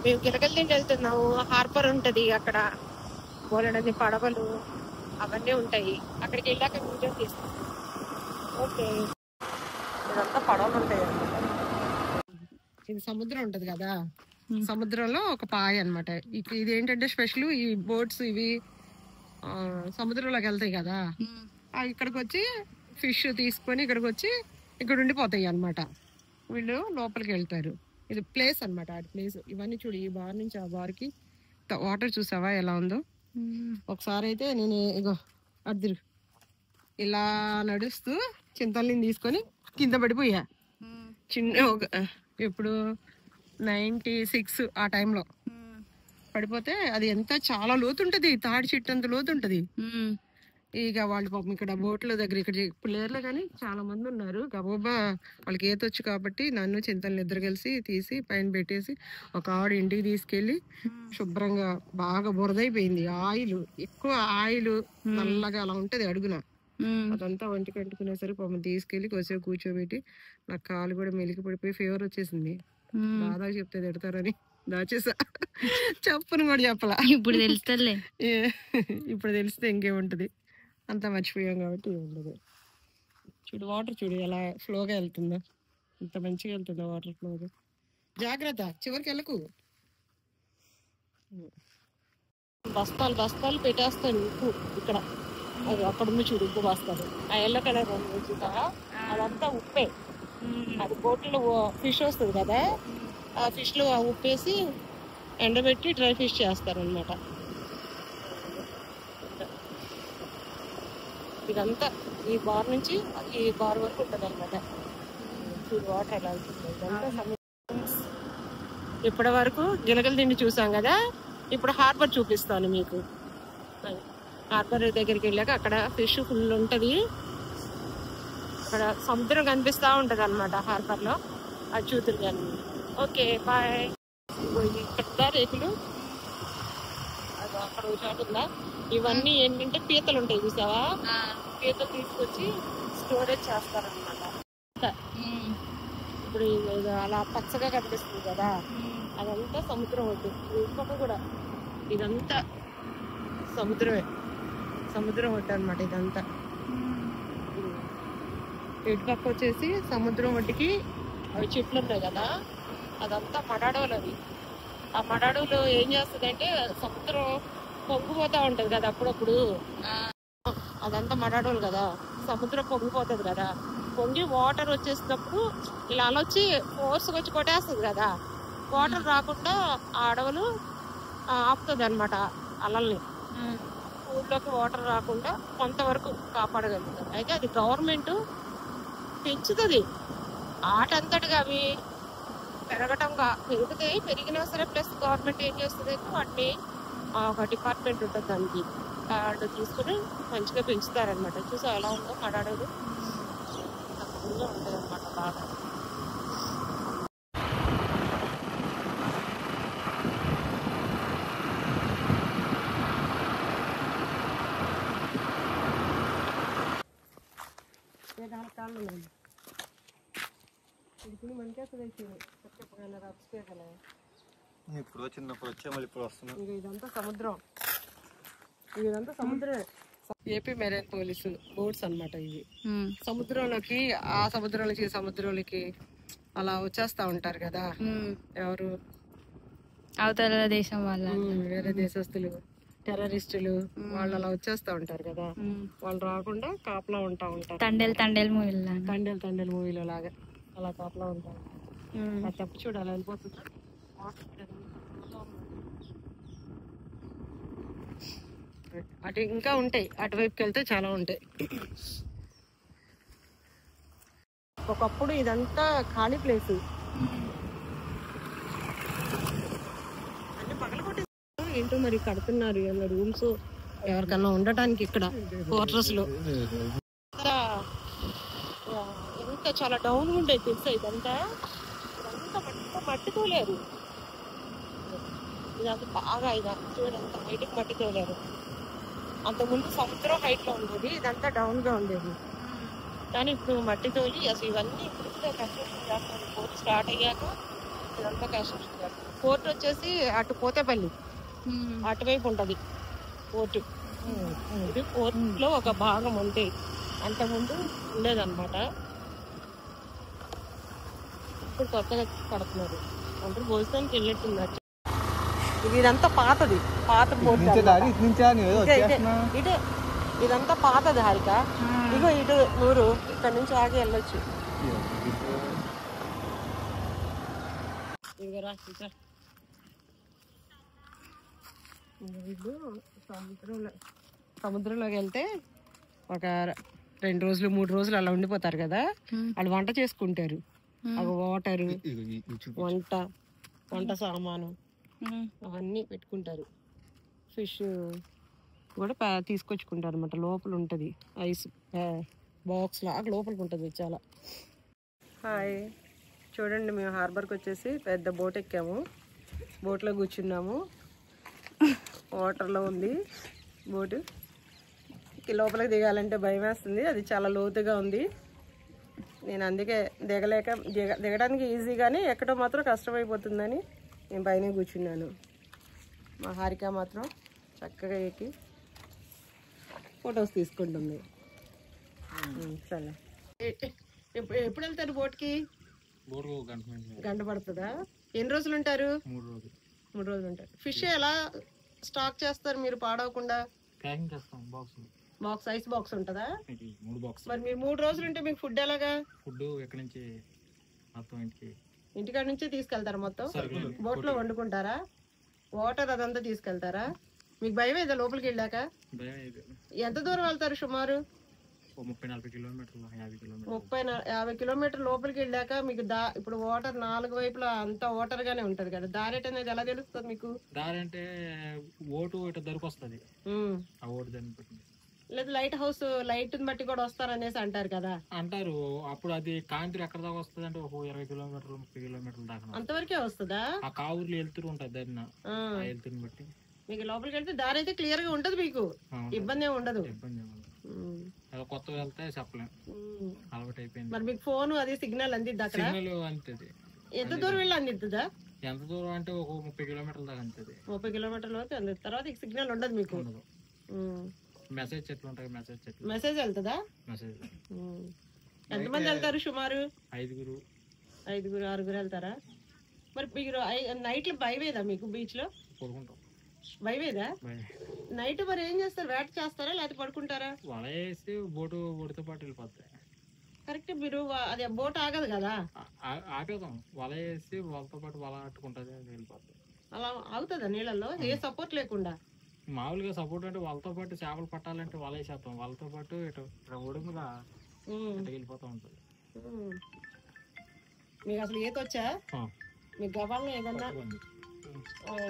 మేము గిలకల్దిండి వెళ్తున్నాము. హార్బర్ ఉంటది అక్కడ, బోలెడన్ని పడవలు అవన్నీ ఉంటాయి. అక్కడికి వెళ్ళాక వీడియో తీస్తాం. ఓకే, ఇదంతా పడవలు ఉంటాయి అన్నమాట. ఇది సముద్రం ఉంటది కదా, సముద్రంలో ఒక పాయ అనమాట. ఇది ఏంటంటే స్పెషల్, ఈ బోట్స్ ఇవి సముద్రంలోకి వెళ్తాయి కదా, ఇక్కడికి వచ్చి ఫిష్ తీసుకొని ఇక్కడికి వచ్చి ఇక్కడ ఉండిపోతాయి అన్నమాట. వీళ్ళు లోపలికి వెళ్తారు. ఇది ప్లేస్ అనమాట, ఆ ప్లేస్. ఇవన్నీ చూడు, ఈ బార్ నుంచి ఆ బార్కి వాటర్ చూసావా ఎలా ఉందో. ఒకసారి అయితే నేను ఇగో అద్దరు ఇలా నడుస్తూ చింతల్ని తీసుకొని కింద పడిపోయా. చిన్న ఇప్పుడు 96 ఆ టైంలో పడిపోతే, అది ఎంత చాలా లోతుంటది, తాడి చెట్టు అంత లోతుంటది. ఇక వాళ్ళు పాపం ఇక్కడ బోట్ల దగ్గర ఇక్కడ ప్లేయర్లు కానీ చాలా మంది ఉన్నారు. గబోబా వాళ్ళకి ఈతొచ్చు కాబట్టి నన్ను చింతల్ని ఇద్దరు కలిసి తీసి పైన పెట్టేసి ఒక ఆవిడ ఇంటికి తీసుకెళ్లి శుభ్రంగా బాగా బురదైపోయింది. ఆయిల్ ఎక్కువ, ఆయిల్ నల్లగా అలా ఉంటది అడుగున. అదంతా ఒంటికి అంటుకునేసరికి పాపం తీసుకెళ్లి కొద్దిసేపు కూర్చోబెట్టి నాకు కాలు కూడా మెలికి పడిపోయి ఫీవర్ వచ్చేసింది. దాదాపు చెప్తే తిడతారని దాచేసా, చెప్పను కూడా చెప్పలా. ఇప్పుడు తెలుస్తలే, ఇప్పుడు తెలిస్తే ఇంకేముంటది, అంతా మర్చిపోయాం కాబట్టి ఉండదు. చూడు వాటర్ చూడు ఎలా ఫ్లోగా వెళ్తుందో, ఇంత మంచిగా వెళ్తుందో వాటర్ ఫ్లోగా. జాగ్రత్త, చివరికి వెళ్ళకు. బస్తాలు బస్తాలు పెట్టేస్తాను ఉప్పు ఇక్కడ. అది అక్కడ ఉంది చూడు ఉప్పు బస్తాలు, ఆ ఎల్లో కలర్ చూసా, అదంతా ఉప్పే. అది బోట్లో ఫిష్ వస్తుంది కదా, ఆ ఫిష్ లో ఆ ఉప్పేసి ఎండబెట్టి డ్రై ఫిష్ చేస్తారు అనమాట. ఇదంతా ఈ బార్ నుంచి ఈ బార్ వరకు ఉంటుంది అనమాట. చూడు వాటర్ ఎలా అవుతుంది, ఇదంతా సముద్రం. ఇప్పటి వరకు గిలకల్దిండి చూసాం కదా, ఇప్పుడు హార్బర్ చూపిస్తాను మీకు. హార్బర్ దగ్గరికి వెళ్ళాక అక్కడ ఫిష్ ఫుల్ ఉంటుంది, అక్కడ సముద్రం కనిపిస్తూ ఉంటుంది అనమాట హార్బర్ లో. అది చూతురు కానీ. Okay bye. పెద్ద రేకులు అది అక్కడ చోటు ఉందా. ఇవన్నీ ఏంటంటే పీతలు ఉంటాయి చూసావా, పీతలు తీసుకొచ్చి స్టోరేజ్ చేస్తారనమాట. ఇప్పుడు అలా పచ్చగా కనిపిస్తుంది కదా, అదంతా సముద్రం ఒడ్డు. ఇంకొక కూడా ఇదంతా సముద్రమే, సముద్రం ఒడ్డు అనమాట ఇదంతా. ఇటు పక్క వచ్చేసి సముద్రం ఒడ్డుకి అవి చెట్లు ఉన్నాయి కదా, అదంతా మడాడవులు. అవి ఆ మడాడవులు ఏం చేస్తుంది అంటే, సముద్రం పొంగిపోతా ఉంటది కదా అప్పుడప్పుడు, అదంతా మడాడవులు కదా, సముద్రం పొంగిపోతుంది కదా, పొంగి వాటర్ వచ్చేసినప్పుడు ఇలా అలొచ్చి ఫోర్స్గా వచ్చి కొట్టేస్తుంది కదా, వాటర్ రాకుండా ఆ అడవులు ఆపుతుంది అనమాట అలల్ని. ఊళ్ళోకి వాటర్ రాకుండా కొంతవరకు కాపాడగలుగుతుంది. అయితే అది గవర్నమెంట్ పెంచుతుంది ఆటంతటిగా. అవి పెరగటంగా పెరుగుతాయి, పెరిగినా సరే ప్లస్ గవర్నమెంట్ ఏం చేస్తుంది అంటే వాటిని ఒక డిపార్ట్మెంట్ ఉంటుంది దానికి, వాళ్ళు తీసుకుని మంచిగా పెంచుతారనమాట. చూసా ఎలా ఉందో మడాడలు తక్కువగా ఉంటుంది అనమాట బాగా. ఇప్పుడు చిన్నప్పుడు వచ్చే మళ్ళీ ఇప్పుడు వస్తున్నాం. ఇదంతా సముద్రం, ఇదంతా సముద్రమే. ఏపీ మెరైన్ పోలీసు బోట్స్ అనమాట ఇవి. సముద్రంలోకి ఆ సముద్రంలోకి ఈ సముద్రంలోకి అలా వచ్చేస్తా ఉంటారు కదా, ఎవరు అవతల దేశం వాళ్ళ, వేరే దేశస్తులు, టెర్రరిస్టులు, వాళ్ళు అలా వచ్చేస్తా ఉంటారు కదా, వాళ్ళు రాకుండా కాపలా ఉంటా ఉంటారు. తండేల్ మూవీలో లాగా అలా కాపలా ఉంటారు. అది తప్పు చూడు అలా వెళ్ళిపోతుంది. అటు ఇంకా ఉంటాయి, అటువైపుకి వెళ్తే చాలా ఉంటాయి. ఒకప్పుడు ఇదంతా ఖాళీ ప్లేస్, అంటే పగల కొట్టేసి ఏంటో మరి కడుతున్నారు రూమ్స్ ఎవరికన్నా ఉండటానికి ఇక్కడ క్వార్టర్స్ లో. ఎంత చాలా డౌన్ ఉండేది తెలుసా, ఇదంతా మట్టితోలేరు. ఇదంతా బాగా చూడంతా బయటకు మట్టితోలేరు. అంతకుముందు సముద్రం హైట్ లో ఉండేది, ఇదంతా డౌన్ గా ఉండేది. కానీ ఇప్పుడు మట్టి తోలి అసలు ఇవన్నీ ఇప్పుడు కన్స్ట్రక్షన్ చేస్తారు. బోట్ స్టార్ట్ అయ్యాక ఇదంతా క్యాష్ పోర్ట్ వచ్చేసి అటు పోతేపల్లి అటువైపు ఉంటది పోర్టు. ఇది పోర్ట్ లో ఒక భాగం ఉంటే అంతకుముందు ఉండేదన్నమాట. ఇప్పుడు కొత్తగా కడుతున్నారు. అందరూ భోజనానికి వెళ్ళినట్టున్నారు. ఇదంతా పాతది, పాత పోర్ట్ ఇటే. ఇదంతా పాతది హారిక. ఇగో ఇటు ఊరు, ఇక్కడ నుంచి ఆగి వెళ్ళొచ్చు. ఇదిగోరా వీళ్ళు సముద్రంలోకి వెళ్తే ఒక 2 రోజులు 3 రోజులు అలా ఉండిపోతారు కదా. వాళ్ళు వంట చేసుకుంటారు. అవి వాటరు, వంట సామాను అవన్నీ పెట్టుకుంటారు. ఫిష్ కూడా తీసుకొచ్చుకుంటారు అనమాట. లోపల ఉంటుంది ఐస్ బాక్స్ లాగా లోపలికి ఉంటుంది చాలా. హాయ్, చూడండి మేము హార్బర్కి వచ్చేసి పెద్ద బోట్ ఎక్కాము. బోట్లో కూర్చున్నాము. వాటర్లో ఉంది బోటు. లోపలికి దిగాలంటే భయం వేస్తుంది, అది చాలా లోతుగా ఉంది. నేను అందుకే దిగడానికి ఈజీగానే ఎక్కడం మాత్రం కష్టమైపోతుందని నేను పైన కూర్చున్నాను. మా హారిక మాత్రం చక్కగా ఎక్కి ఫొటోస్ తీసుకుంటుంది. సరే, ఎప్పుడు వెళ్తారు బోట్కి? గంట పడుతుందా? ఎన్ని రోజులు ఉంటారు? 3 రోజులు ఉంటారు. ఫిష్ ఎలా స్టాక్ చేస్తారు మీరు పాడవకుండా? బాక్స్, ఐస్ బాక్స్ ఉంటుందా? మరి మీరు 3 రోజులు ఉంటే మీకు ఫుడ్ ఎలాగా? ఫుడ్ ఎక్కడి నుంచి? ఇంటికాడ నుంచే తీసుకెళ్తారా? మొత్తం బోట్ లో వండుకుంటారా? వాటర్ అదంతా తీసుకెళ్తారా? మీకు భయం ఏదా లోపలికి వెళ్ళాక? ఎంత దూరం వెళ్తారు సుమారు? 30-40 కిలోమీటర్లు, 50 కిలోమీటర్లు లోపలికి వెళ్ళాక మీకు ఇప్పుడు వాటర్ 4 వైపులా అంతా వాటర్ గానే ఉంటది కదా. దారేట్ అనేది ఎలా తెలుస్తుంది మీకు? దారి అంటే ఓటు ఇటు దొరికొస్తుంది. ఆ ఓటు దాన్ని లేదు, లైట్ హౌస్ లైట్ బట్టి కూడా వస్తారనేసి అంటారు కదా. అంటారు. అప్పుడు అది కాంతి ఎక్కడ దాకా వస్తుంది అంటే 20 కిలోమీటర్లు 30 కిలోమీటర్ల దాకా అంతవరకే వస్తుందా? ఆ కావుర్లు వెళ్తూ ఉంటుంది దాన్ని, వెళ్తుని బట్టి మీకు లోపలికి వెళ్తే దారి అయితే క్లియర్ గా ఉంటది, మీకు ఇబ్బంది ఏమి ఉండదు. కొత్తగా వెళ్తే చెప్పలేం, అలవాటు అయిపోయింది. మరి మీకు ఫోన్ అది సిగ్నల్ అందిద్ది అక్కడ? అంతది. ఎంత దూరం వెళ్ళి అందిద్దా? ఎంత దూరం అంటే ఒక 30 కిలోమీటర్ల దాకా అంతది. 30 కిలోమీటర్ల వరకు అంది. తర్వాత సిగ్నల్ ఉండదు మీకు. మెసేజ్ చెట్లు ఉంటాయి, మెసేజ్ వెళ్తుందా? మెసేజ్. ఎంతమంది వెళ్తారు సుమారు? 5 6 వెళ్తారా? మరి మీరు నైట్ లో భయమేదా మీకు? బీచ్ లో భయమేదా నైట్? మరి ఏం చేస్తారు? వేట చేస్తారా లేకపోతే పడుకుంటారా? వల వేసి బోటుతో పాటు వెళ్ళిపోతాయి. కరెక్ట్. మీరు అది బోట్ ఆగదు కదా? ఆగదాం, వల వేసి వాళ్ళతో పాటు వల అట్టుకుంటది, వెళ్ళిపోతాయి. అలా ఆగుతుందా నీళ్ళల్లో ఏ సపోర్ట్ లేకుండా? మామూలుగా సపోర్ట్ అంటే వాళ్ళతో పాటు చేపలు పట్టాలంటే వల వేసేస్తాం, వాళ్ళతో పాటు ఇటు ఒడుముగా వెళ్ళిపోతూ ఉంటుంది. మీకు అసలు ఈత వచ్చా? మీకు గవాల్లో ఏదన్నా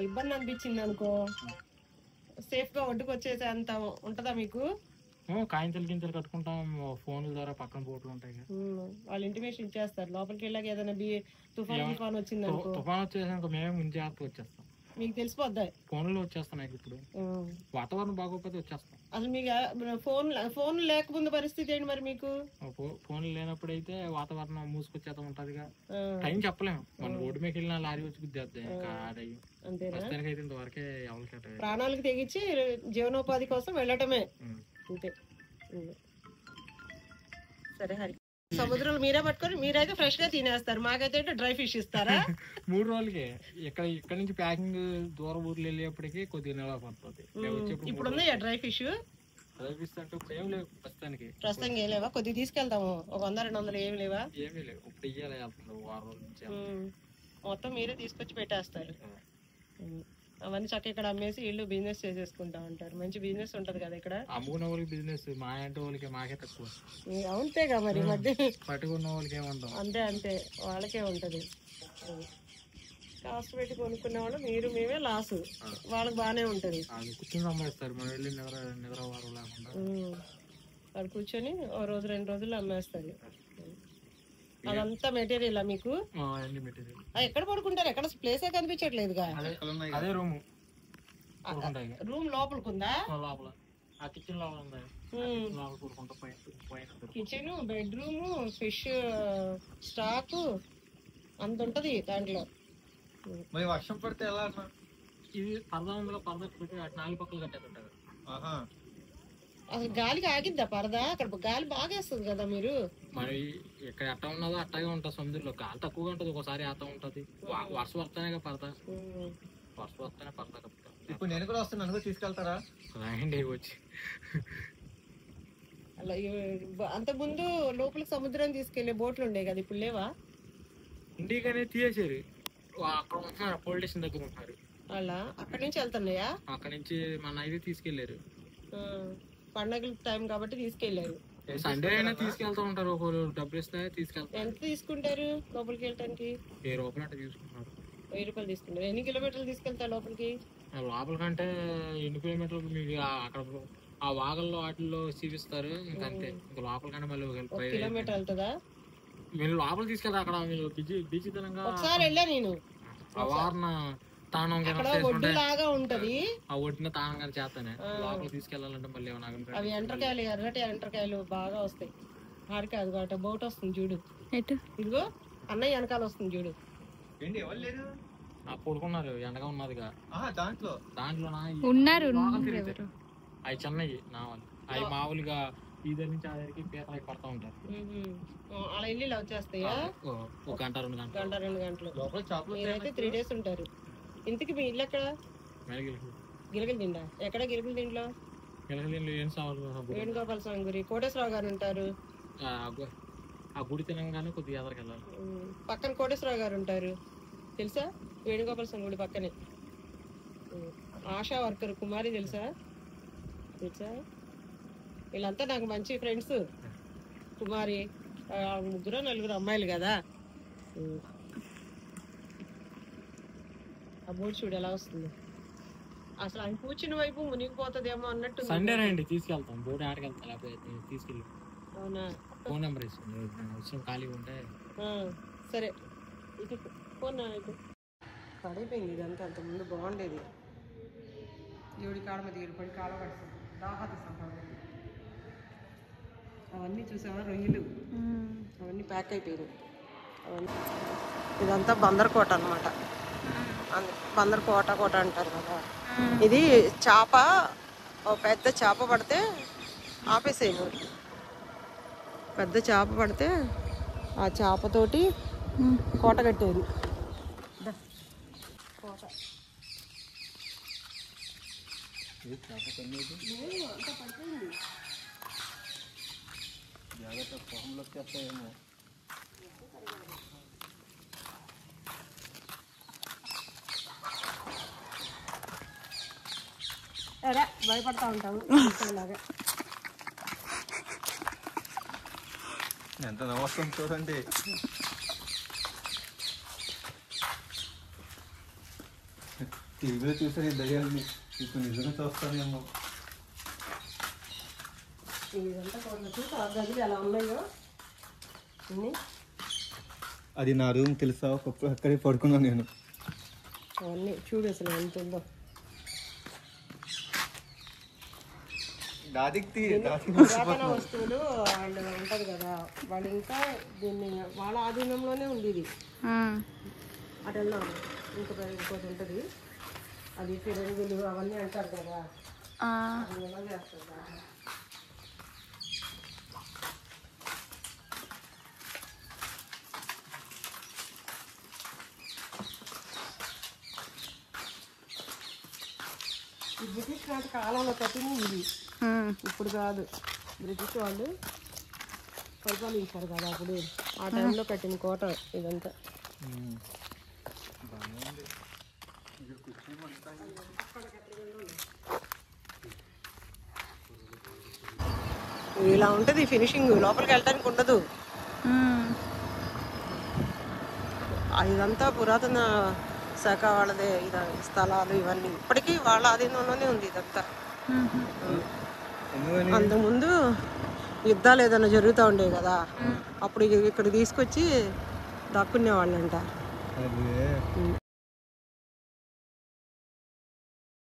ఇబ్బంది అనిపించింది అనుకో, సేఫ్ గా ఒడ్డుకు వచ్చేసే అంత ఉంటదా మీకు? కాయింతలు కట్టుకుంటాం, ఫోన్ల ద్వారా పక్కన బోట్లు ఉంటాయి. వాళ్ళు ఇంటిమేషన్ ఇచ్చేస్తారు లోపలికి వెళ్ళాక. ఏదైనా తుఫాన్ వచ్చింది అనుకో, తుఫాన్ వచ్చేసాక మేము ముందు వచ్చేస్తాం. మీకు తెలిసిపోద్దా? ఫోన్లో వచ్చేస్తున్నాయి. ఇప్పుడు వాతావరణం బాగోకపోతే వచ్చేస్తాం. అసలు మీకు ఫోన్ లేకముందు పరిస్థితి ఏంటి మరి మీకు? ఫోన్ లేనప్పుడు అయితే వాతావరణం మూసుకొచ్చేత ఉంటదిగా, టైం చెప్పలేము. మన రోడ్డు మీద వెళ్ళిన లారీ వచ్చి గుద్దేస్తాయి. ప్రస్తుతానికి అయితే ఇంతవరకే ఎవరికి ప్రాణాలకు తెగించి జీవనోపాధి కోసం వెళ్ళటమే అంతే. సరే హరి, సముద్రంలో మీరే పట్టుకొని మీరైతే ఫ్రెష్ గా తినేస్తారు, మాకైతే డ్రై ఫిష్ ఇస్తారా? 3 రోజులకి. ఇక్కడ నుంచి ప్యాకింగ్ దూరం ఊర్లు వెళ్ళేప్పటికి కొద్దిగా నెల పడుతుంది. ఇప్పుడు ఉన్నాయా డ్రై ఫిష్? డ్రై ఫిష్ అంటే ఇప్పుడు ఏం లేవు ప్రస్తుతానికి. ఏం లేవా? కొద్దిగా తీసుకెళ్తాము, ఒక 100-200 ఏమి లేవా? ఏమీ లేవు. ఇప్పుడు ఇయ్యాలి, వారం రోజుల నుంచి మొత్తం మీరే తీసుకొచ్చి పెట్టేస్తారు. అవన్నీ చక్క ఇక్కడ అమ్మేసి వీళ్ళు బిజినెస్ చేసేసుకుంటా ఉంటారు. మంచి బిజినెస్ ఉంటది కదా ఇక్కడ. అమ్ముకున్న వాళ్ళకి బిజినెస్, మా అంటే వాళ్ళకి మాకే తక్కువ. అవుంతేగా మరి మధ్య పట్టుకున్న వాళ్ళకి ఏముంటాం. అంతే వాళ్ళకే ఉంటది. కాస్ట్ పెట్టి కొనుక్కునే వాళ్ళు మీరు మేమే లాస్, వాళ్ళకి బానే ఉంటది. కూర్చొని సంపాదిస్తారు, మనం వెళ్ళి నిద్రవారు లేకుండా వాళ్ళు కూర్చొని 1 రోజు 2 రోజులు అమ్మేస్తారు. అదంతా మెటీరియల్ మీకు? ఎక్కడ పడుకుంటారు? ఎక్కడ ప్లేసే కనిపించట్లేదుగా. అదే రూమ్ లోపలికి ఉందా? లోపల కిచెన్ లోపల ఉంది. కిచెన్, బెడ్రూమ్, ఫిష్ స్టాక్ అంత ఉంటది దాంట్లో. మరి వర్షం పడితే ఎలా అన్న? ఇది పరదా ఉందిలో పరదా పెట్టి అటు 4 పక్కలు కట్టేస్తుంటారు. అసలు గాలికి ఆగిద్దా పరదా? అక్కడ గాలి బాగా వేస్తుంది కదా మీరు. మరి ఇక్కడ ఎట్ట ఉన్నదో అట్టగే ఉంటుంది. సముద్రంలో గాలి తక్కువగా ఉంటుంది, ఒకసారి ఆత ఉంటది. వర్షం వస్తానే పరదా, వర్షం వస్తానే పరదా కప్పుతాం. ఇప్పుడు నేను కూడా వస్తాను, నన్ను కూడా తీసుకెళ్తారా? రాయండి వచ్చి. అలా అంత ముందు లోపలికి సముద్రం తీసుకెళ్లే బోట్లు ఉండేవి కదా, ఇప్పుడు లేవా? ఇంటికనే తీసేసారు. అక్కడ ఉంటున్నారు, పోలీస్ స్టేషన్ దగ్గర ఉంటున్నారు. అలా అక్కడి నుంచి వెళ్తున్నాయా? అక్కడ నుంచి మన ఇది తీసుకెళ్లారు. పండగల టైం కాబట్టి తీసుకెళ్లారు. సండే అయినా తీసుకెళ్తా ఉంటారు. ఒకరు డబ్బులు ఇస్తే తీసుకెళ్తారు. ఎంత తీసుకుంటారు లోపలికి వెళ్ళటానికి? 1000 రూపాయలు అంటే తీసుకుంటున్నారు. 1000 రూపాయలు తీసుకుంటారు. ఎన్ని కిలోమీటర్లు తీసుకెళ్తారు లోపలికి? లోపల కంటే ఎన్ని కిలోమీటర్లు మీకు అక్కడ ఆ వాగల్లో వాటిల్లో చూపిస్తారు. ఇంకంతే. ఇంకా లోపల కంటే మళ్ళీ 1 కిలోమీటర్ వెళ్తుందా? మీరు లోపల తీసుకెళ్తారు. అక్కడ మీరు బీచ్ తెలంగా ఒకసారి వెళ్ళా నేను. వారణ తానం ఒడ్డు లాగా ఉంటది, ఆ ఒడ్డున తానం కానీ చేస్తానే. లోపల తీసుకెళ్లాలంటే మళ్ళీ అవి ఎండ్రకాయలు, ఎర్రటి ఎండ్రకాయలు బాగా వస్తాయి. ఆడికి అది అట బోట్ వస్తుంది చూడు, ఇదిగో అన్నయ్య వెనకాల వస్తుంది చూడు. ఏంటి ఎవరు లేరు? పడుకున్నారు, ఎండగా ఉన్నదిగా. దాంట్లో ఉన్నారు. అవి చిన్నవి నావాలి. అవి మామూలుగా ఈ దగ్గర నుంచి ఆ దగ్గరికి పీతలకి పడతా ఉంటారు. అలా వెళ్ళి ఇలా వచ్చేస్తాయా? 1 గంట 2 గంటలు. గంట 2 గంటలు. లోపల చేపలు మీరైతే 3 days ఉంటారు. ఇంతకి మీ ఇల్లు ఎక్కడ? గిలగిలి దిండా. ఎక్కడ గిలగిలి దిండ్లో? వేణుగోపాల స్వామి గుడి. కోటేశ్వరరావు గారు ఉంటారు. ఆ గుడి తినంగానే కొద్దిగా ఎదరికి వెళ్ళాలి. పక్కన కోటేశ్వరరావు గారు ఉంటారు, తెలుసా? వేణుగోపాల స్వామి గుడి పక్కనే. ఆశా వర్కర్ కుమారి తెలుసా? వీళ్ళంతా నాకు మంచి ఫ్రెండ్స్. కుమారి 3 4 అమ్మాయిలు కదా. ఆ బోట్ చూడు ఎలా వస్తుంది. అసలు ఆయన కూర్చుని వైపు మునిగిపోతుందేమో అన్నట్టు. సండే రండి తీసుకెళ్తాం. బోట్ ఆడికి వెళ్తా, లేకపోతే తీసుకెళ్ళి. అవునా? ఫోన్ నెంబర్ ఇస్తుంది, వచ్చిన ఖాళీ ఉంటే. సరే ఇది ఫోన్ పడిపోయింది. ఇదంతా అంత ముందు బాగుండేది. దేవుడి కాడ మీద ఏడుపడి కాడ కడుతుంది. అవన్నీ చూసావా? రొయ్యలు అవన్నీ ప్యాక్ అయిపోయినాయి. అవన్నీ ఇదంతా బందర్కోట అనమాట. బందర్కోట అంటారు కదా. ఇది చేప, పెద్ద చేప పడితే ఆపేసేయను. పెద్ద చేప పడితే ఆ చేపతోటి కోట కట్టేది. కోట అంతా పడిపోయింది. అరే భయపడతా ఉంటాము. ఎంత నమస్కారం చూడండి. టీవీలో చూసాను ఈ దయ్యాలని, ఇప్పుడు నిజంగా చూస్తానేమో. ఇదంతా చూసా గదులు ఎలా ఉన్నాయో అన్నీ. అది నా రూమ్ తెలుసా? ఒకప్పుడు అక్కడే పడుకున్నాను నేను. అవన్నీ చూడు అసలు ఎంత ఉందో. పురాతన వస్తువులు వాళ్ళు ఉంటది కదా, వాళ్ళు ఇంకా దీన్ని వాళ్ళ ఆధీనంలోనే ఉంది. ఇది అటు వెళ్ళాము. ఇంకోటి ఉంటుంది, అది ఫిరంగులు అవన్నీ అంటారు కదా, అది ఎలా చేస్తారు. ఈ బ్రిటిష్ నాటి కాలంలో కట్టింది ఇది, ఇప్పుడు కాదు. బ్రిటిష్ వాళ్ళు పరిపాలించారు కదా అప్పుడు, ఆ టైంలో కట్టిన కోట ఇదంతా. ఇలా ఉంటుంది ఫినిషింగ్. లోపలికి వెళ్ళడానికి ఉండదు. ఇదంతా పురాతన శాఖ వాళ్ళదే. స్థలాలు ఇవన్నీ ఇప్పటికీ వాళ్ళ ఆధీనంలోనే ఉంది ఇదంతా. అంతకుముందు యుద్ధాలు ఏదైనా జరుగుతూ ఉండేవి కదా, అప్పుడు ఇక్కడ తీసుకొచ్చి దక్కునే వాళ్ళంట.